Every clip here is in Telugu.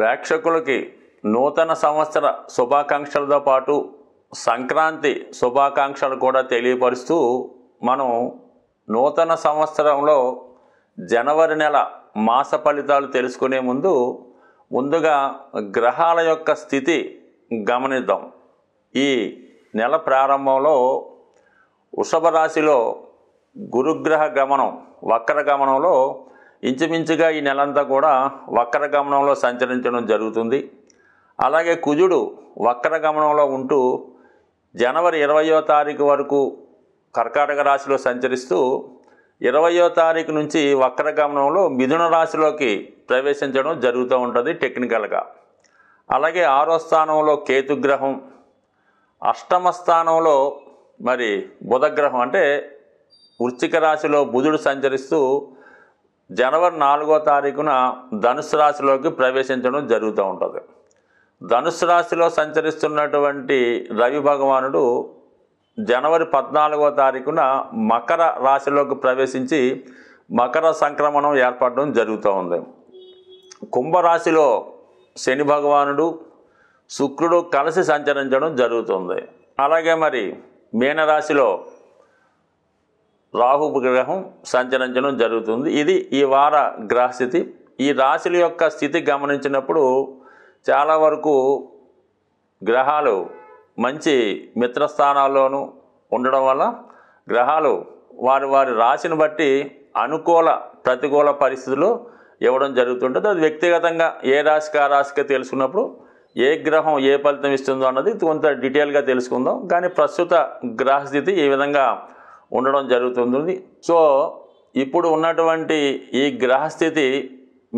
ప్రేక్షకులకి నూతన సంవత్సర శుభాకాంక్షలతో పాటు సంక్రాంతి శుభాకాంక్షలు కూడా తెలియపరుస్తూ మనం నూతన సంవత్సరంలో జనవరి నెల మాస ఫలితాలు తెలుసుకునే ముందుగా గ్రహాల యొక్క స్థితి గమనిద్దాం. ఈ నెల ప్రారంభంలో వృషభ రాశిలో గురుగ్రహ గమనం వక్ర గమనంలో ఇంచుమించుగా ఈ నెలంతా కూడా వక్ర గమనంలో సంచరించడం జరుగుతుంది. అలాగే కుజుడు వక్ర గమనంలో ఉంటూ జనవరి 20వ తారీఖు వరకు కర్కాటక రాశిలో సంచరిస్తూ 20వ తారీఖు నుంచి వక్ర గమనంలో మిథున రాశిలోకి ప్రవేశించడం జరుగుతూ ఉంటుంది టెక్నికల్గా. అలాగే 6వ స్థానంలో కేతుగ్రహం, అష్టమ స్థానంలో మరి బుధగ్రహం అంటే వృశ్చిక రాశిలో బుధుడు సంచరిస్తూ జనవరి 4వ తారీఖున ధనుసు రాశిలోకి ప్రవేశించడం జరుగుతూ ఉంటుంది. ధనుసు రాశిలో సంచరిస్తున్నటువంటి రవి భగవానుడు జనవరి 14వ తారీఖున మకర రాశిలోకి ప్రవేశించి మకర సంక్రమణం ఏర్పడడం జరుగుతూ ఉంది. కుంభరాశిలో శని భగవానుడు శుక్రుడు కలిసి సంచరించడం జరుగుతుంది. అలాగే మరి మీనరాశిలో రాహు గ్రహం సంచరించడం జరుగుతుంది. ఇది ఈ వార గ్రహస్థితి. ఈ రాశుల యొక్క స్థితి గమనించినప్పుడు చాలా వరకు గ్రహాలు మంచి మిత్రస్థానాల్లోనూ ఉండడం వల్ల గ్రహాలు వారి రాశిని బట్టి అనుకూల ప్రతికూల పరిస్థితులు ఇవ్వడం జరుగుతుంటుంది. అది వ్యక్తిగతంగా ఏ రాశికి ఆ రాశికి తెలుసుకున్నప్పుడు ఏ గ్రహం ఏ ఫలితం ఇస్తుందో అన్నది కొంత డీటెయిల్గా తెలుసుకుందాం. కానీ ప్రస్తుత గ్రహస్థితి ఈ విధంగా ఉండడం జరుగుతుంది. సో ఇప్పుడు ఉన్నటువంటి ఈ గ్రహస్థితి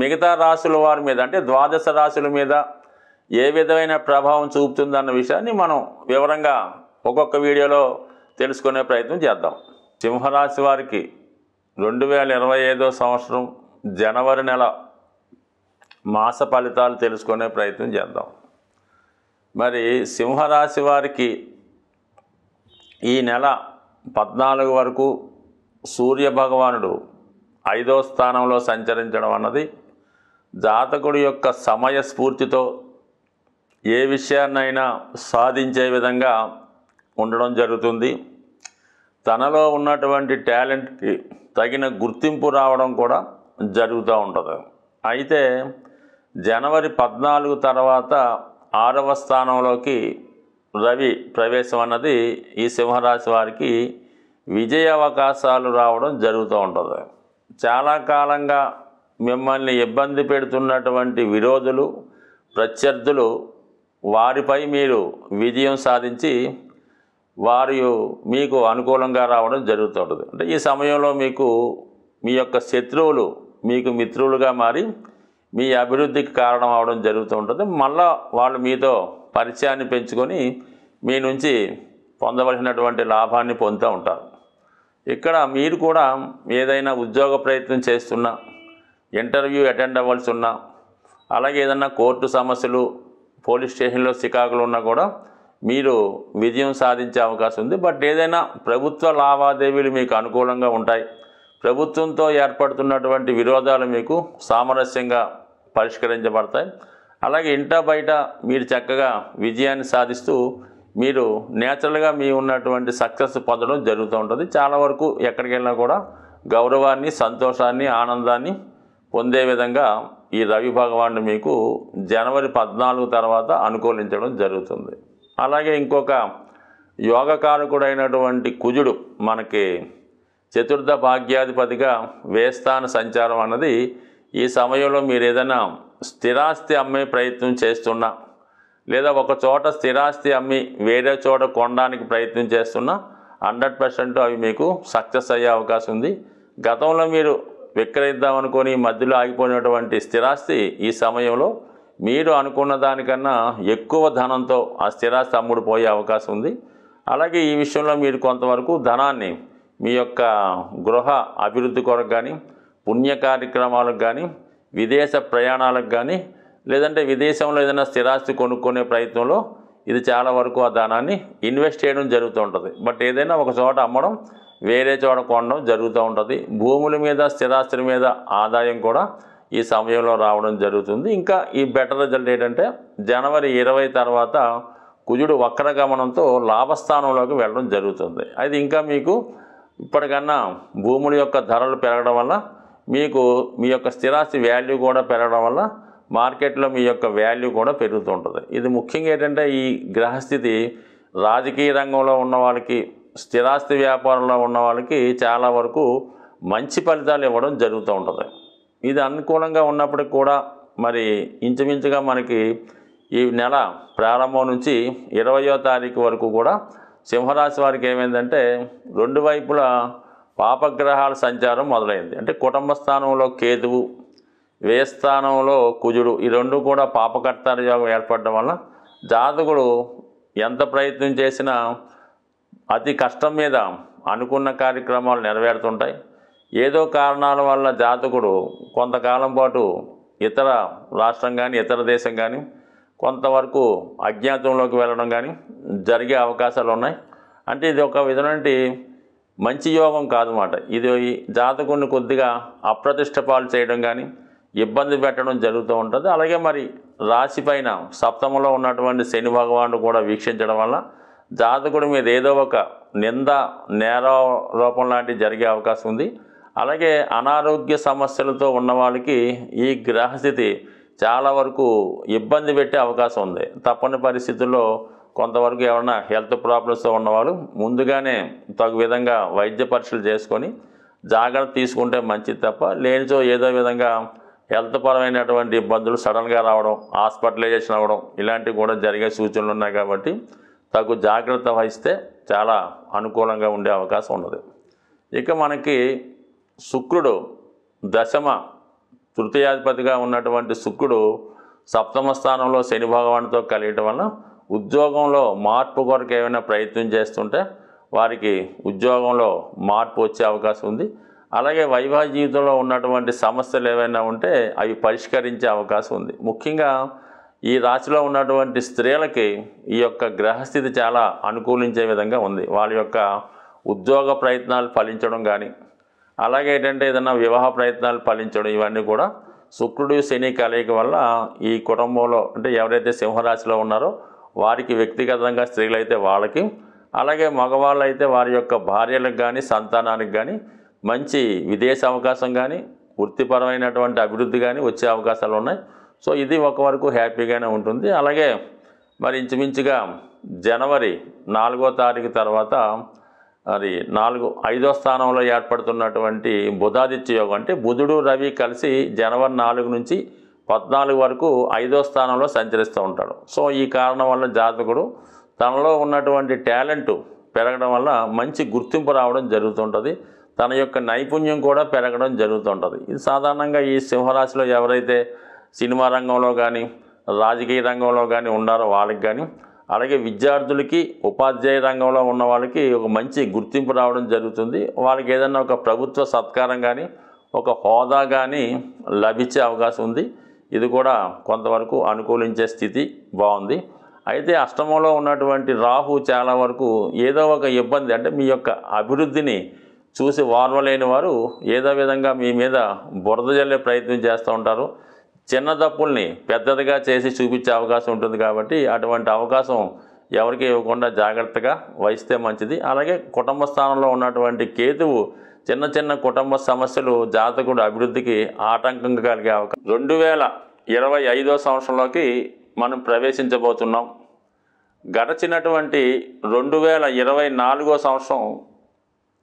మిగతా రాశుల వారి మీద అంటే ద్వాదశ రాశుల మీద ఏ విధమైన ప్రభావం చూపుతుందన్న విషయాన్ని మనం వివరంగా ఒక్కొక్క వీడియోలో తెలుసుకునే ప్రయత్నం చేద్దాం. సింహరాశి వారికి 2025వ సంవత్సరం జనవరి నెల మాస ఫలితాలు తెలుసుకునే ప్రయత్నం చేద్దాం. మరి సింహరాశి వారికి ఈ నెల 14 వరకు సూర్య భగవానుడు 5వ స్థానంలో సంచరించడం అన్నది జాతకుడి యొక్క సమయ స్ఫూర్తితో ఏ విషయాన్నైనా సాధించే విధంగా ఉండడం జరుగుతుంది. తనలో ఉన్నటువంటి టాలెంట్కి తగిన గుర్తింపు రావడం కూడా జరుగుతూ ఉంటుంది. అయితే జనవరి 14 తర్వాత 6వ స్థానంలోకి రవి ప్రవేశం అన్నది ఈ సింహరాశి వారికి విజయ అవకాశాలు రావడం జరుగుతూ ఉంటుంది. చాలా కాలంగా మిమ్మల్ని ఇబ్బంది పెడుతున్నటువంటి విరోధులు ప్రత్యర్థులు వారిపై మీరు విజయం సాధించి వారు మీకు అనుకూలంగా రావడం జరుగుతుంటుంది. అంటే ఈ సమయంలో మీకు మీ యొక్క శత్రువులు మీకు మిత్రులుగా మారి మీ అభివృద్ధికి కారణం అవడం జరుగుతూ ఉంటుంది. మళ్ళా వాళ్ళు మీతో పరిచయాన్ని పెంచుకొని మీ నుంచి పొందవలసినటువంటి లాభాన్ని పొందుతూ ఉంటారు. ఇక్కడ మీరు కూడా ఏదైనా ఉద్యోగ ప్రయత్నం చేస్తున్నా, ఇంటర్వ్యూ అటెండ్ అవ్వాల్సి ఉన్నా, అలాగే ఏదన్నా కోర్టు సమస్యలు పోలీస్ స్టేషన్లో చికాకులు ఉన్నా కూడా మీరు విజయం సాధించే అవకాశం ఉంది. బట్ ఏదైనా ప్రభుత్వ లావాదేవీలు మీకు అనుకూలంగా ఉంటాయి. ప్రభుత్వంతో ఏర్పడుతున్నటువంటి విరోధాలు మీకు సామరస్యంగా పరిష్కరించబడతాయి. అలాగే ఇంట బయట మీరు చక్కగా విజయాన్ని సాధిస్తూ మీరు నేచురల్గా మీ ఉన్నటువంటి సక్సెస్ పొందడం జరుగుతూ ఉంటుంది. చాలా వరకు ఎక్కడికి వెళ్ళినా కూడా గౌరవాన్ని, సంతోషాన్ని, ఆనందాన్ని పొందే విధంగా ఈ రవి భగవానుడు మీకు జనవరి 14 తర్వాత అనుకూలించడం జరుగుతుంది. అలాగే ఇంకొక యోగకారకుడైనటువంటి కుజుడు మనకి చతుర్థ భాగ్యాధిపతిగా వేస్థాన సంచారం అన్నది ఈ సమయంలో మీరు ఏదైనా స్థిరాస్తి అమ్మే ప్రయత్నం చేస్తున్నా, లేదా ఒక చోట స్థిరాస్తి అమ్మి వేరే చోట కొనడానికి ప్రయత్నం చేస్తున్నా 100% అవి మీకు సక్సెస్ అయ్యే అవకాశం ఉంది. గతంలో మీరు విక్రయిద్దామనుకొని మధ్యలో ఆగిపోయినటువంటి స్థిరాస్తి ఈ సమయంలో మీరు అనుకున్న దానికన్నా ఎక్కువ ధనంతో ఆ స్థిరాస్తి అమ్ముడు పోయే అవకాశం ఉంది. అలాగే ఈ విషయంలో మీరు కొంతవరకు ధనాన్ని మీ యొక్క గృహ అభివృద్ధి కొరకు కానీ, పుణ్య కార్యక్రమాలకు కానీ, విదేశ ప్రయాణాలకు కానీ, లేదంటే విదేశంలో ఏదైనా స్థిరాస్తి కొనుక్కునే ప్రయత్నంలో ఇది చాలా వరకు ఆ ధనాన్ని ఇన్వెస్ట్ చేయడం జరుగుతూ ఉంటుంది. బట్ ఏదైనా ఒక చోట అమ్మడం వేరే చోట కొనడం జరుగుతూ ఉంటుంది. భూముల మీద స్థిరాస్తుల మీద ఆదాయం కూడా ఈ సమయంలో రావడం జరుగుతుంది. ఇంకా ఈ బెటర్ రిజల్ట్ ఏంటంటే జనవరి 20 తర్వాత కుజుడు వక్రగమనంతో లాభస్థానంలోకి వెళ్ళడం జరుగుతుంది. అది ఇంకా మీకు ఇప్పటికన్నా భూముల యొక్క ధరలు పెరగడం వల్ల మీకు మీ యొక్క స్థిరాస్తి వాల్యూ కూడా పెరగడం వల్ల మార్కెట్లో మీ యొక్క వాల్యూ కూడా పెరుగుతుంటుంది. ఇది ముఖ్యంగా ఏంటంటే ఈ గ్రహస్థితి రాజకీయ రంగంలో ఉన్న వాళ్ళకి, స్థిరాస్తి వ్యాపారంలో ఉన్న వాళ్ళకి చాలా వరకు మంచి ఫలితాలు ఇవ్వడం జరుగుతూ ఉంటుంది. ఇది అనుకూలంగా ఉన్నప్పటికి కూడా మరి ఇంచుమించుగా మనకి ఈ నెల ప్రారంభం నుంచి 20వ తారీఖు వరకు కూడా సింహరాశి వారికి ఏమైందంటే రెండు వైపులా పాపగ్రహాల సంచారం మొదలైంది. అంటే కుటుంబ స్థానంలో కేతువు, వ్యయస్థానంలో కుజుడు, ఈ రెండు కూడా పాపకర్తార యోగం ఏర్పడడం వల్ల జాతకుడు ఎంత ప్రయత్నం చేసినా అతి కష్టం మీద అనుకున్న కార్యక్రమాలు నెరవేరుతుంటాయి. ఏదో కారణాల వల్ల జాతకుడు కొంతకాలం పాటు ఇతర రాష్ట్రం కానీ ఇతర దేశం కానీ కొంతవరకు అజ్ఞాతంలోకి వెళ్ళడం కానీ జరిగే అవకాశాలు ఉన్నాయి. అంటే ఇది ఒక విధమైన మంచి యోగం కాదన్నమాట. ఇది జాతకుడిని కొద్దిగా అప్రతిష్ట పాలు చేయడం కానీ ఇబ్బంది పెట్టడం జరుగుతూ ఉంటుంది. అలాగే మరి రాశి పైన సప్తమంలో ఉన్నటువంటి శని భగవానుడు కూడా వీక్షించడం వల్ల జాతకుడి మీద ఏదో ఒక నింద నేరారోపణ లాంటివి జరిగే అవకాశం ఉంది. అలాగే అనారోగ్య సమస్యలతో ఉన్న వాళ్ళకి ఈ గ్రహస్థితి చాలా వరకు ఇబ్బంది పెట్టే అవకాశం ఉంది. తప్పని పరిస్థితుల్లో కొంతవరకు ఏమన్నా హెల్త్ ప్రాబ్లమ్స్తో ఉన్నవాళ్ళు ముందుగానే తగు విధంగా వైద్య పరీక్షలు చేసుకొని జాగ్రత్త తీసుకుంటే మంచిది తప్ప, లేనిచో ఏదో విధంగా హెల్త్ పరమైనటువంటి ఇబ్బందులు సడన్గా రావడం, హాస్పిటలైజేషన్ అవ్వడం ఇలాంటివి కూడా జరిగే సూచనలు ఉన్నాయి. కాబట్టి తగు జాగ్రత్త వహిస్తే చాలా అనుకూలంగా ఉండే అవకాశం ఉన్నది. ఇక మనకి శుక్రుడు దశమ తృతీయాధిపతిగా ఉన్నటువంటి శుక్రుడు సప్తమ స్థానంలో శని భగవానుడితో కలియటం వల్ల ఉద్యోగంలో మార్పు కొరకు ఏమైనా ప్రయత్నం చేస్తుంటే వారికి ఉద్యోగంలో మార్పు వచ్చే అవకాశం ఉంది. అలాగే వైవాహిక జీవితంలో ఉన్నటువంటి సమస్యలు ఏవైనా ఉంటే అవి పరిష్కరించే అవకాశం ఉంది. ముఖ్యంగా ఈ రాశిలో ఉన్నటువంటి స్త్రీలకి ఈ యొక్క గ్రహస్థితి చాలా అనుకూలించే విధంగా ఉంది. వాళ్ళ యొక్క ఉద్యోగ ప్రయత్నాలు ఫలించడం కానీ, అలాగే ఏంటంటే ఏదైనా వివాహ ప్రయత్నాలు ఫలించడం, ఇవన్నీ కూడా శుక్రుడు శని కలయిక వల్ల ఈ కుటుంబంలో అంటే ఎవరైతే సింహరాశిలో ఉన్నారో వారికి వ్యక్తిగతంగా స్త్రీలైతే వాళ్ళకి, అలాగే మగవాళ్ళు అయితే వారి యొక్క భార్యలకు కానీ సంతానానికి కానీ మంచి విదేశ అవకాశం కానీ వృత్తిపరమైనటువంటి అభివృద్ధి కానీ వచ్చే అవకాశాలు ఉన్నాయి. సో ఇది ఒక వరకు హ్యాపీగానే ఉంటుంది. అలాగే మరి ఇంచుమించుగా జనవరి 4వ తారీఖు తర్వాత మరి 5వ స్థానంలో ఏర్పడుతున్నటువంటి బుధాదిత్య యోగం, అంటే బుధుడు రవి కలిసి జనవరి 4 నుంచి 14 వరకు 5వ స్థానంలో సంచరిస్తూ ఉంటాడు. సో ఈ కారణం వల్ల జాతకుడు తనలో ఉన్నటువంటి టాలెంట్ పెరగడం వల్ల మంచి గుర్తింపు రావడం జరుగుతుంటుంది. తన యొక్క నైపుణ్యం కూడా పెరగడం జరుగుతుంటుంది. ఇది సాధారణంగా ఈ సింహరాశిలో ఎవరైతే సినిమా రంగంలో కానీ రాజకీయ రంగంలో కానీ ఉన్నారో వాళ్ళకి కానీ, అలాగే విద్యార్థులకి ఉపాధ్యాయ రంగంలో ఉన్న వాళ్ళకి ఒక మంచి గుర్తింపు రావడం జరుగుతుంది. వాళ్ళకి ఏదైనా ఒక ప్రభుత్వ సత్కారం కానీ ఒక హోదా కానీ లభించే అవకాశం ఉంది. ఇది కూడా కొంతవరకు అనుకూలించే స్థితి బాగుంది. అయితే అష్టమంలో ఉన్నటువంటి రాహు చాలా వరకు ఏదో ఒక ఇబ్బంది, అంటే మీ యొక్క అభివృద్ధిని చూసి వార్వలేని వారు ఏదో విధంగా మీ మీద బురద జల్లే ప్రయత్నం చేస్తూ ఉంటారు. చిన్న తప్పుల్ని పెద్దదిగా చేసి చూపించే అవకాశం ఉంటుంది. కాబట్టి అటువంటి అవకాశం ఎవరికి ఇవ్వకుండా జాగ్రత్తగా వహిస్తే మంచిది. అలాగే కుటుంబ స్థానంలో ఉన్నటువంటి కేతువు చిన్న చిన్న కుటుంబ సమస్యలు జాతకుడు అభివృద్ధికి ఆటంకంగా కలిగే అవకాశం. 2025వ సంవత్సరంలోకి మనం ప్రవేశించబోతున్నాం. గడచినటువంటి 2024వ సంవత్సరం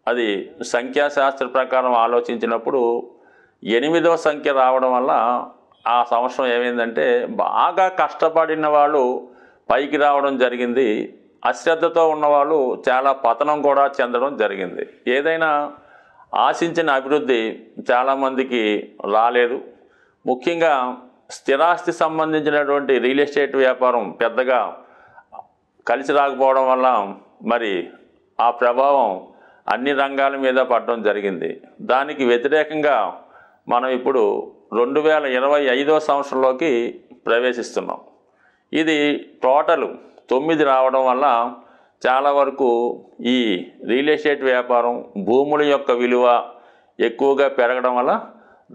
అది సంఖ్యాశాస్త్ర ప్రకారం ఆలోచించినప్పుడు 8వ సంఖ్య రావడం వల్ల ఆ సంవత్సరం ఏమైందంటే బాగా కష్టపడిన వాళ్ళు పైకి రావడం జరిగింది. అశ్రద్ధతో ఉన్నవాళ్ళు చాలా పతనం కూడా చెందడం జరిగింది. ఏదైనా ఆశించిన అభివృద్ధి చాలామందికి రాలేదు. ముఖ్యంగా స్థిరాస్తి సంబంధించినటువంటి రియల్ ఎస్టేట్ వ్యాపారం పెద్దగా కలిసి రాకపోవడం వల్ల మరి ఆ ప్రభావం అన్ని రంగాల మీద పడడం జరిగింది. దానికి వ్యతిరేకంగా మనం ఇప్పుడు 2025వ సంవత్సరంలోకి ప్రవేశిస్తున్నాం. ఇది టోటల్ 9 రావడం వల్ల చాలా వరకు ఈ రియల్ ఎస్టేట్ వ్యాపారం భూముల యొక్క విలువ ఎక్కువగా పెరగడం వల్ల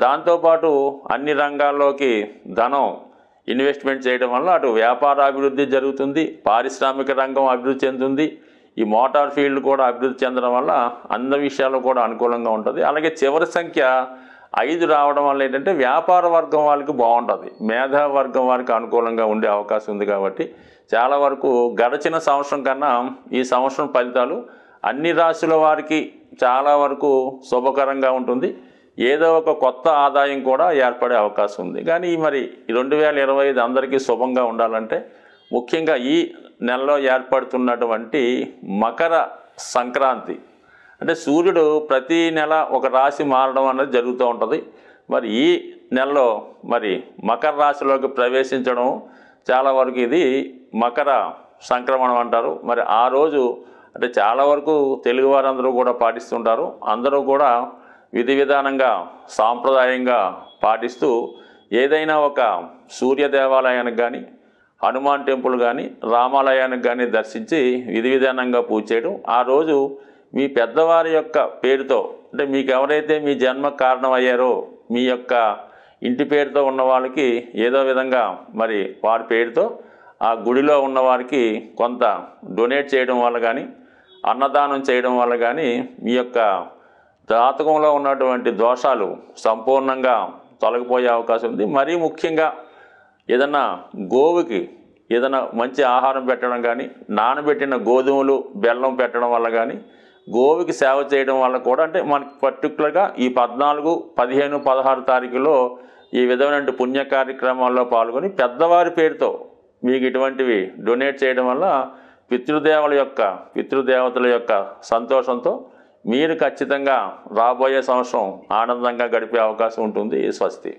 దాంతోపాటు అన్ని రంగాల్లోకి ధనం ఇన్వెస్ట్మెంట్ చేయడం వల్ల అటు వ్యాపార అభివృద్ధి జరుగుతుంది, పారిశ్రామిక రంగం అభివృద్ధి చెందుతుంది, ఈ మోటార్ ఫీల్డ్ కూడా అభివృద్ధి చెందడం వల్ల అన్ని విషయాలు కూడా అనుకూలంగా ఉంటుంది. అలాగే చివరి సంఖ్య 5 రావడం వల్ల ఏంటంటే వ్యాపార వర్గం వాళ్ళకి బాగుంటుంది, మేధావి వర్గం వారికి అనుకూలంగా ఉండే అవకాశం ఉంది. కాబట్టి చాలా వరకు గడిచిన సంవత్సరం కన్నా ఈ సంవత్సరం ఫలితాలు అన్ని రాశుల వారికి చాలా వరకు శుభకరంగా ఉంటుంది. ఏదో ఒక కొత్త ఆదాయం కూడా ఏర్పడే అవకాశం ఉంది. కానీ మరి 2025 అందరికీ శుభంగా ఉండాలంటే ముఖ్యంగా ఈ నెలలో ఏర్పడుతున్నటువంటి మకర సంక్రాంతి అంటే సూర్యుడు ప్రతి నెల ఒక రాశి మారడం అనేది జరుగుతూ ఉంటుంది. మరి ఈ నెలలో మరి మకర రాశిలోకి ప్రవేశించడం చాలా వరకు ఇది మకర సంక్రమణం అంటారు. మరి ఆ రోజు అంటే చాలా వరకు తెలుగు వారందరూ కూడా పాటిస్తుంటారు. అందరూ కూడా విధి విధానంగా సాంప్రదాయంగా పాటిస్తూ ఏదైనా ఒక సూర్య దేవాలయానికి కానీ, హనుమాన్ టెంపుల్ కానీ, రామాలయానికి కానీ దర్శించి విధి విధానంగా పూజ చేయడం, ఆ రోజు మీ పెద్దవారి యొక్క పేరుతో అంటే మీకు ఎవరైతే మీ జన్మ కారణం అయ్యారో మీ యొక్క ఇంటి పేరుతో ఉన్న వాళ్ళకి ఏదో విధంగా మరి వారి పేరుతో ఆ గుడిలో ఉన్నవారికి కొంత డొనేట్ చేయడం వల్ల కానీ, అన్నదానం చేయడం వల్ల కానీ మీ యొక్క జాతకంలో ఉన్నటువంటి దోషాలు సంపూర్ణంగా తొలగిపోయే అవకాశం ఉంది. మరీ ముఖ్యంగా ఏదన్నా గోవుకి ఏదైనా మంచి ఆహారం పెట్టడం కానీ, నానబెట్టిన గోధుమలు బెల్లం పెట్టడం వల్ల కానీ, గోవుకి సేవ చేయడం వల్ల కూడా అంటే మనకి పర్టికులర్గా ఈ 14, 15, 16 తారీఖులో ఈ విధమైన పుణ్య కార్యక్రమాల్లో పాల్గొని పెద్దవారి పేరుతో మీకు ఇటువంటివి డొనేట్ చేయడం వల్ల పితృదేవతల యొక్క సంతోషంతో మీరు ఖచ్చితంగా రాబోయే సంవత్సరం ఆనందంగా గడిపే అవకాశం ఉంటుంది. స్వస్తి.